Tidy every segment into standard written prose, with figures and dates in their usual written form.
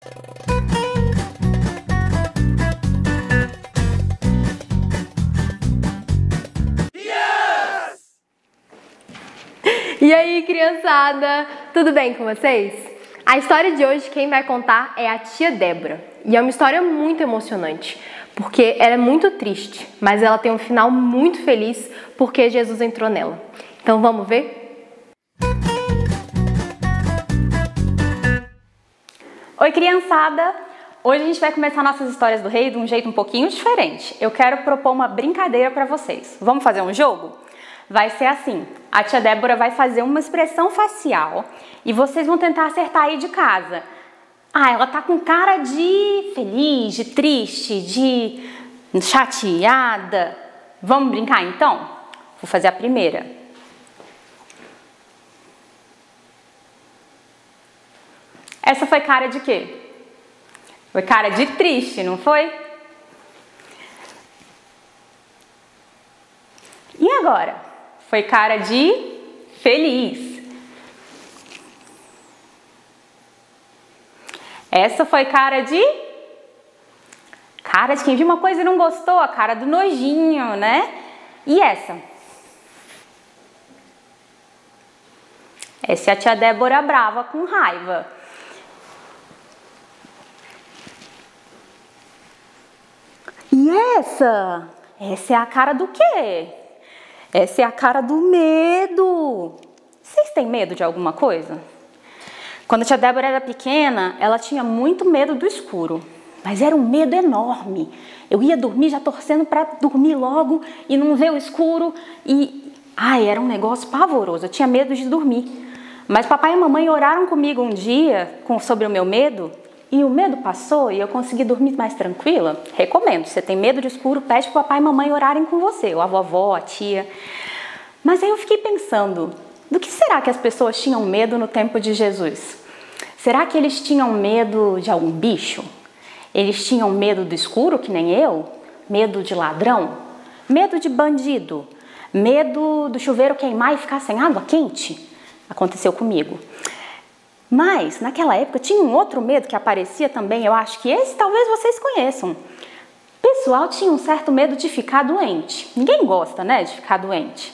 E aí, criançada, tudo bem com vocês? A história de hoje quem vai contar é a tia Débora. E é uma história muito emocionante, porque ela é muito triste, mas ela tem um final muito feliz porque Jesus entrou nela. Então vamos ver? Oi, criançada! Hoje a gente vai começar nossas histórias do rei de um jeito um pouquinho diferente. Eu quero propor uma brincadeira para vocês. Vamos fazer um jogo? Vai ser assim, a tia Débora vai fazer uma expressão facial e vocês vão tentar acertar aí de casa. Ah, ela tá com cara de feliz, de triste, de chateada. Vamos brincar então? Vou fazer a primeira. Essa foi cara de quê? Foi cara de triste, não foi? E agora? Foi cara de feliz. Essa foi cara de quem viu uma coisa e não gostou, a cara do nojinho, né? E essa? Essa é a tia Débora brava, com raiva. E essa? Essa é a cara do quê? Essa é a cara do medo. Vocês têm medo de alguma coisa? Quando a tia Débora era pequena, ela tinha muito medo do escuro. Mas era um medo enorme. Eu ia dormir já torcendo para dormir logo e não ver o escuro. Era um negócio pavoroso. Eu tinha medo de dormir. Mas papai e mamãe oraram comigo um dia sobre o meu medo. E o medo passou e eu consegui dormir mais tranquila. Recomendo, se você tem medo de escuro, pede para o papai e mamãe orarem com você, ou a vovó, a tia. Mas aí eu fiquei pensando, do que será que as pessoas tinham medo no tempo de Jesus? Será que eles tinham medo de algum bicho? Eles tinham medo do escuro, que nem eu? Medo de ladrão? Medo de bandido? Medo do chuveiro queimar e ficar sem água quente? Aconteceu comigo. Mas, naquela época, tinha um outro medo que aparecia também, eu acho que esse talvez vocês conheçam. O pessoal tinha um certo medo de ficar doente. Ninguém gosta, né, de ficar doente.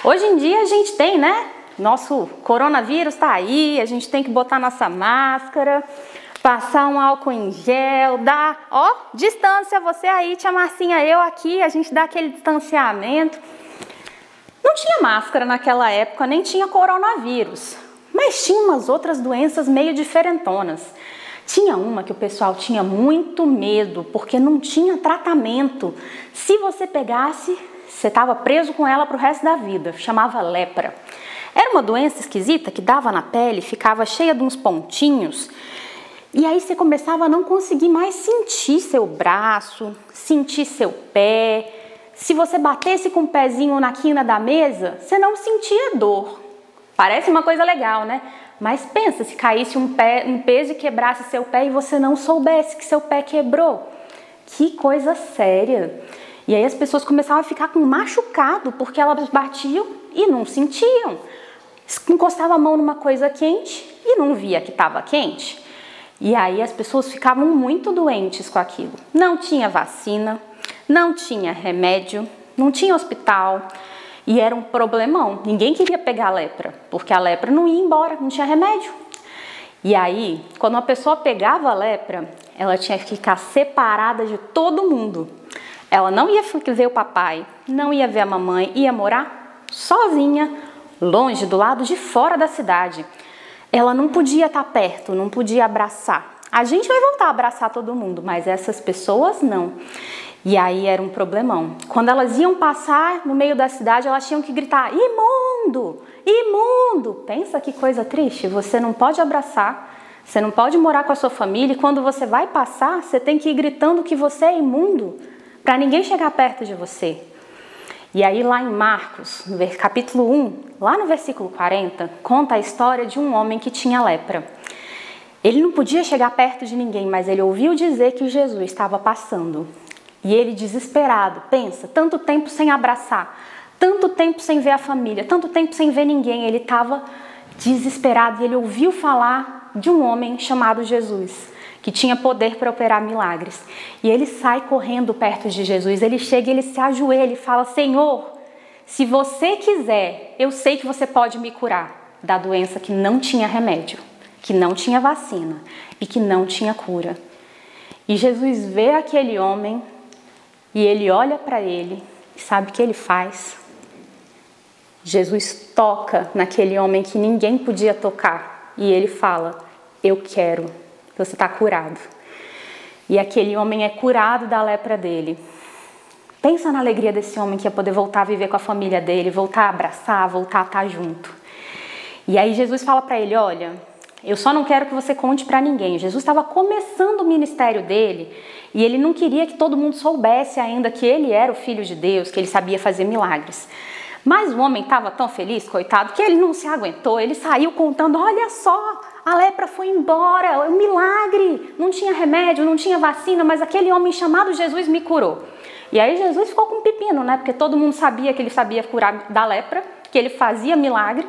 Hoje em dia a gente tem, né, nosso coronavírus tá aí, a gente tem que botar nossa máscara, passar um álcool em gel, dar, distância, você aí, tia Marcinha, eu aqui, a gente dá aquele distanciamento. Não tinha máscara naquela época, nem tinha coronavírus. Mas tinha umas outras doenças meio diferentonas. Tinha uma que o pessoal tinha muito medo, porque não tinha tratamento. Se você pegasse, você estava preso com ela para o resto da vida. Chamava lepra. Era uma doença esquisita que dava na pele, ficava cheia de uns pontinhos. E aí você começava a não conseguir mais sentir seu braço, sentir seu pé. Se você batesse com o pezinho na quina da mesa, você não sentia dor. Parece uma coisa legal, né? Mas pensa, se caísse um peso e quebrasse seu pé e você não soubesse que seu pé quebrou. Que coisa séria. E aí as pessoas começavam a ficar com machucado, porque elas batiam e não sentiam. Encostavam a mão numa coisa quente e não via que estava quente. E aí as pessoas ficavam muito doentes com aquilo. Não tinha vacina, não tinha remédio, não tinha hospital. E era um problemão, ninguém queria pegar a lepra, porque a lepra não ia embora, não tinha remédio. E aí, quando uma pessoa pegava a lepra, ela tinha que ficar separada de todo mundo. Ela não ia ver o papai, não ia ver a mamãe, ia morar sozinha, longe, do lado de fora da cidade. Ela não podia estar perto, não podia abraçar. A gente vai voltar a abraçar todo mundo, mas essas pessoas não. E aí era um problemão. Quando elas iam passar no meio da cidade, elas tinham que gritar, imundo, imundo. Pensa que coisa triste, você não pode abraçar, você não pode morar com a sua família e quando você vai passar, você tem que ir gritando que você é imundo, para ninguém chegar perto de você. E aí lá em Marcos, no capítulo 1, lá no versículo 40, conta a história de um homem que tinha lepra. Ele não podia chegar perto de ninguém, mas ele ouviu dizer que Jesus estava passando. E ele desesperado, pensa, tanto tempo sem abraçar, tanto tempo sem ver a família, tanto tempo sem ver ninguém, ele estava desesperado e ele ouviu falar de um homem chamado Jesus, que tinha poder para operar milagres. E ele sai correndo perto de Jesus, ele chega e ele se ajoelha e fala: Senhor, se você quiser, eu sei que você pode me curar da doença que não tinha remédio, que não tinha vacina e que não tinha cura. E Jesus vê aquele homem e ele olha para ele e sabe o que ele faz? Jesus toca naquele homem que ninguém podia tocar e ele fala: eu quero, você está curado. E aquele homem é curado da lepra dele. Pensa na alegria desse homem que ia poder voltar a viver com a família dele, voltar a abraçar, voltar a estar junto. E aí Jesus fala para ele: olha, eu só não quero que você conte para ninguém. Jesus estava começando o ministério dele e ele não queria que todo mundo soubesse ainda que ele era o Filho de Deus, que ele sabia fazer milagres. Mas o homem estava tão feliz, coitado, que ele não se aguentou. Ele saiu contando: olha só, a lepra foi embora, é um milagre. Não tinha remédio, não tinha vacina, mas aquele homem chamado Jesus me curou. E aí Jesus ficou com um pepino, né? Porque todo mundo sabia que ele sabia curar da lepra, que ele fazia milagre.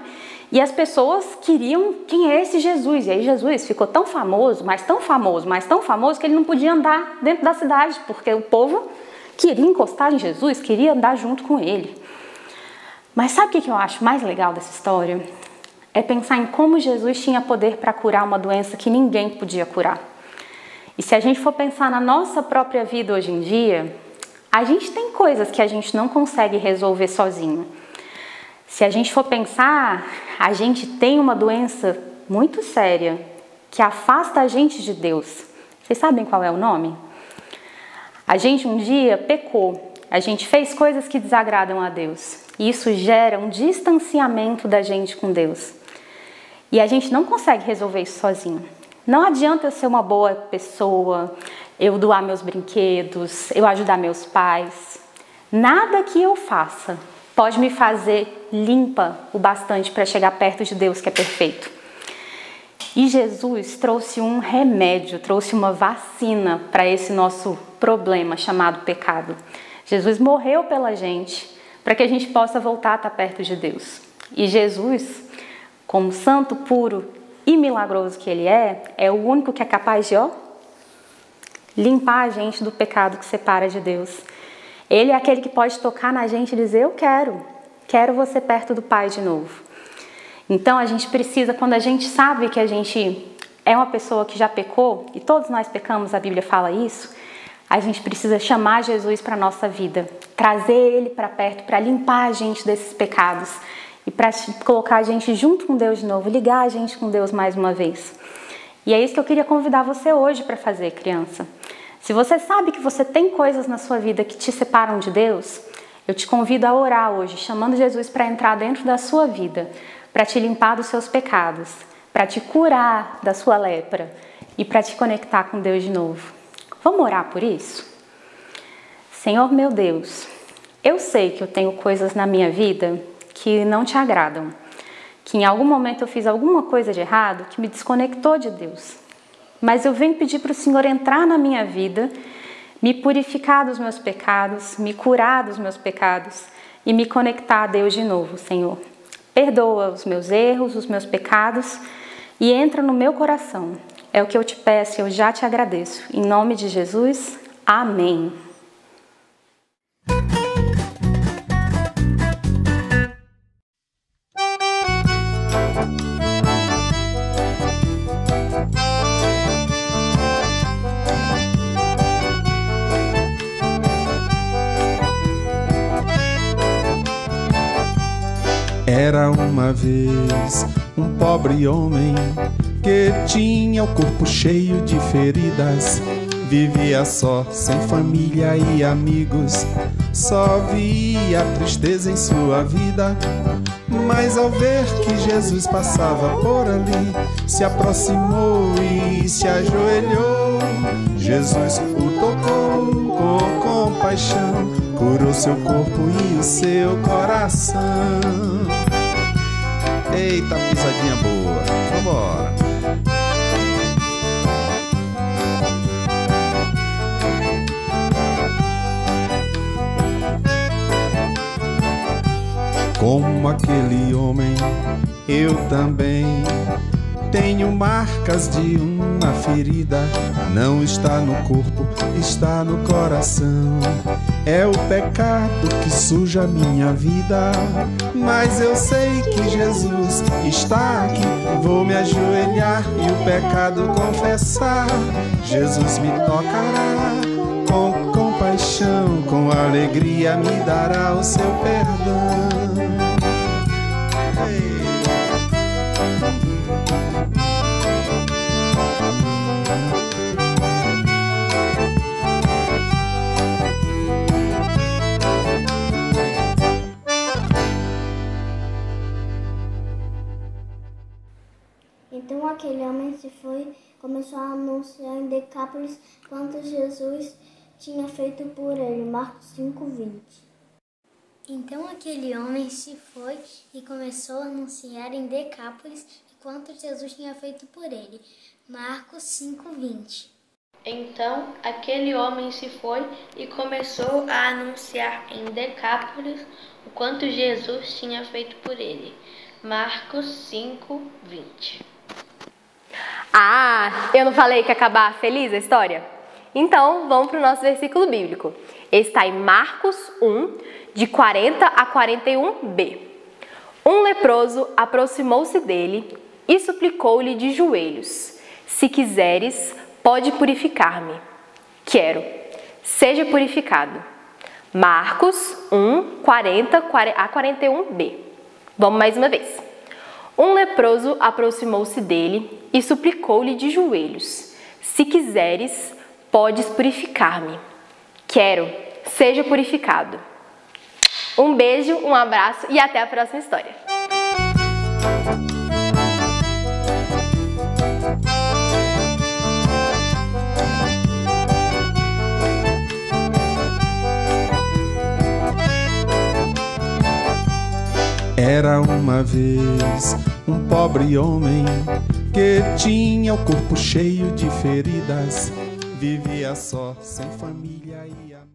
E as pessoas queriam: quem é esse Jesus? E aí Jesus ficou tão famoso, mas tão famoso, mas tão famoso, que ele não podia andar dentro da cidade, porque o povo queria encostar em Jesus, queria andar junto com ele. Mas sabe o que eu acho mais legal dessa história? É pensar em como Jesus tinha poder para curar uma doença que ninguém podia curar. E se a gente for pensar na nossa própria vida hoje em dia, a gente tem coisas que a gente não consegue resolver sozinho. Se a gente for pensar, a gente tem uma doença muito séria que afasta a gente de Deus. Vocês sabem qual é o nome? A gente um dia pecou, a gente fez coisas que desagradam a Deus. E isso gera um distanciamento da gente com Deus. E a gente não consegue resolver isso sozinho. Não adianta eu ser uma boa pessoa, eu doar meus brinquedos, eu ajudar meus pais. Nada que eu faça pode me fazer limpa o bastante para chegar perto de Deus, que é perfeito. E Jesus trouxe um remédio, trouxe uma vacina para esse nosso problema chamado pecado. Jesus morreu pela gente, para que a gente possa voltar a estar perto de Deus. E Jesus, como santo, puro e milagroso que ele é o único que é capaz de, limpar a gente do pecado que separa de Deus. Ele é aquele que pode tocar na gente e dizer: eu quero você perto do Pai de novo. Então a gente precisa, quando a gente sabe que a gente é uma pessoa que já pecou, e todos nós pecamos, a Bíblia fala isso, a gente precisa chamar Jesus para a nossa vida, trazer Ele para perto, para limpar a gente desses pecados e para colocar a gente junto com Deus de novo, ligar a gente com Deus mais uma vez. E é isso que eu queria convidar você hoje para fazer, criança. Se você sabe que você tem coisas na sua vida que te separam de Deus, eu te convido a orar hoje, chamando Jesus para entrar dentro da sua vida, para te limpar dos seus pecados, para te curar da sua lepra e para te conectar com Deus de novo. Vamos orar por isso? Senhor meu Deus, eu sei que eu tenho coisas na minha vida que não te agradam, que em algum momento eu fiz alguma coisa de errado que me desconectou de Deus. Mas eu venho pedir para o Senhor entrar na minha vida, me purificar dos meus pecados, me curar dos meus pecados e me conectar a Deus de novo, Senhor. Perdoa os meus erros, os meus pecados e entra no meu coração. É o que eu te peço e eu já te agradeço. Em nome de Jesus, amém. Era uma vez um pobre homem que tinha o corpo cheio de feridas. Vivia só, sem família e amigos, só via tristeza em sua vida. Mas ao ver que Jesus passava por ali, se aproximou e se ajoelhou. Jesus o tocou com compaixão, curou seu corpo e o seu coração. Eita, pisadinha boa, vambora. Como aquele homem, eu também Tenho marcas de uma ferida, não está no corpo, está no coração. É o pecado que suja minha vida, mas eu sei que Jesus está aqui. Vou me ajoelhar e o pecado confessar. Jesus me tocará com compaixão, com alegria me dará o seu perdão. Então aquele homem se foi e começou a anunciar em Decápolis quanto Jesus tinha feito por ele. Marcos 5:20. Então aquele homem se foi e começou a anunciar em Decápolis quanto Jesus tinha feito por ele. Marcos 5:20. Então aquele homem se foi e começou a anunciar em Decápolis o quanto Jesus tinha feito por ele. Marcos 5:20. Ah, eu não falei que ia acabar feliz a história? Então, vamos para o nosso versículo bíblico. Ele está em Marcos 1, de 40 a 41b. Um leproso aproximou-se dele e suplicou-lhe de joelhos: se quiseres, pode purificar-me. Quero, seja purificado. Marcos 1, 40 a 41b. Vamos mais uma vez. Um leproso aproximou-se dele e suplicou-lhe de joelhos: se quiseres, podes purificar-me. Quero, seja purificado. Um beijo, um abraço e até a próxima história. Era uma vez um pobre homem que tinha o corpo cheio de feridas, vivia só, sem família e amigos.